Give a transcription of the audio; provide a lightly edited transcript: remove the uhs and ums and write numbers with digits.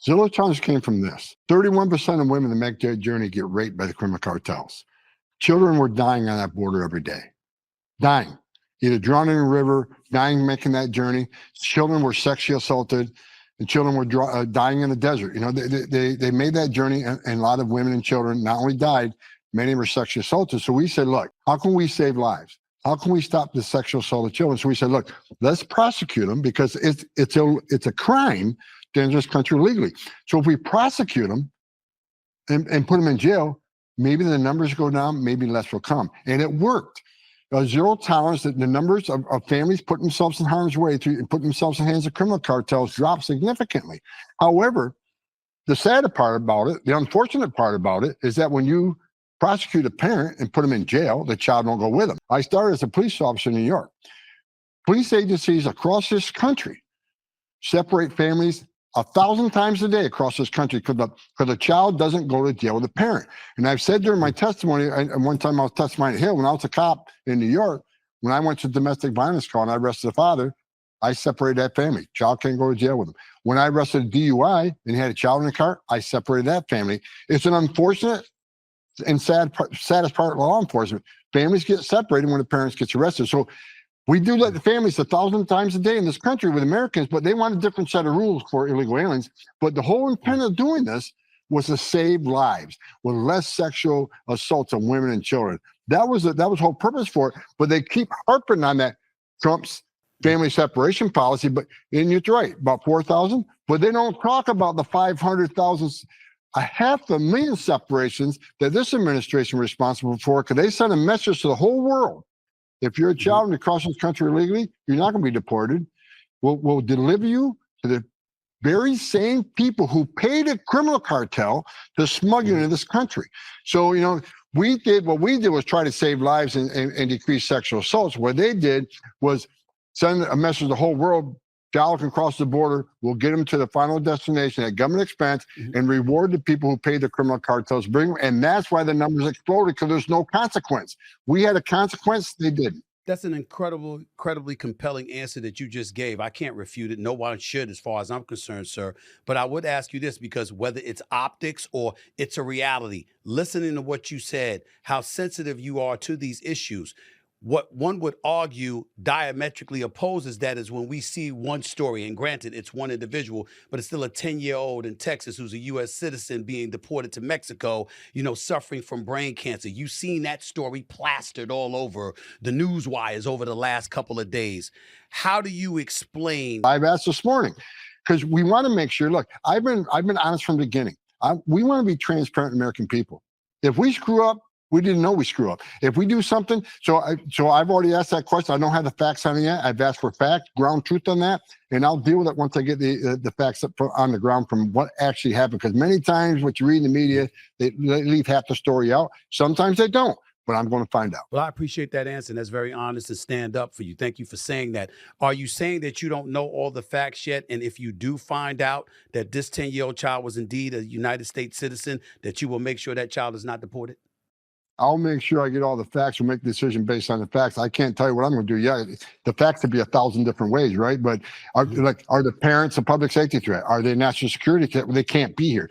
Zero tolerance came from this. 31% of women that make their journey get raped by the criminal cartels. Children were dying on that border every day. Dying. Either drowning in a river, dying making that journey. Children were sexually assaulted, and children were dying in the desert. You know, they made that journey, and a lot of women and children not only died, many were sexually assaulted. So we said, look, how can we save lives? How can we stop the sexual assault of children? So we said, look, let's prosecute them because it's a crime to enter this country illegally. So if we prosecute them and put them in jail, maybe the numbers go down, maybe less will come. And it worked. Zero tolerance, that the numbers of families putting themselves in harm's way and putting themselves in the hands of criminal cartels dropped significantly. However, the sad part about it, the unfortunate part about it, is that when you prosecute a parent and put them in jail, the child won't go with them. I started as a police officer in New York. Police agencies across this country separate families 1,000 times a day across this country because the child doesn't go to jail with a parent. And I've said during my testimony, and one time I was testifying at Hill, when I was a cop in New York, when I went to domestic violence call and I arrested the father, I separated that family. Child can't go to jail with him. When I arrested a DUI and he had a child in the car, I separated that family. It's an unfortunate and saddest part of law enforcement. Families get separated when the parents gets arrested. So we do let the families 1,000 times a day in this country with Americans, but they want a different set of rules for illegal aliens. But the whole intent of doing this was to save lives with less sexual assaults on women and children. That was the whole purpose for it. But they keep harping on that Trump's family separation policy. But and you're right, about 4,000. But they don't talk about the 500,000, 500,000 separations that this administration was responsible for, because they sent a message to the whole world. If you're a child and you cross this country illegally, you're not going to be deported. We'll deliver you to the very same people who paid a criminal cartel to smuggle you into this country. So, you know, what we did was try to save lives and decrease sexual assaults. What they did was send a message to the whole world. Child can cross the border. We'll get them to the final destination at government expense and reward the people who paid the criminal cartels. And that's why the numbers exploded, because there's no consequence. We had a consequence, they didn't. That's an incredibly compelling answer that you just gave. I can't refute it. No one should, as far as I'm concerned, sir. But I would ask you this, because whether it's optics or it's a reality, listening to what you said, how sensitive you are to these issues, what one would argue diametrically opposes that is when we see one story, and granted, it's one individual, but it's still a 10-year-old in Texas who's a U.S. citizen being deported to Mexico, you know, suffering from brain cancer. You've seen that story plastered all over the news wires over the last couple of days. How do you explain? I've asked this morning, because we want to make sure, look, I've been honest from the beginning. We want to be transparent American people. If we screw up, we didn't know we screw up. If we do something, so I've already asked that question. I don't have the facts on it yet. I've asked for facts, ground truth on that, and I'll deal with it once I get the facts up on the ground from what actually happened. Because many times what you read in the media, they leave half the story out. Sometimes they don't, but I'm going to find out. Well, I appreciate that answer. And that's very honest and stand up for you. Thank you for saying that. Are you saying that you don't know all the facts yet? And if you do find out that this 10-year-old child was indeed a United States citizen, that you will make sure that child is not deported? I'll make sure I get all the facts and make a decision based on the facts. I can't tell you what I'm going to do yet. The facts could be 1,000 different ways, right? But are the parents a public safety threat? Are they national security threat? Well, they can't be here.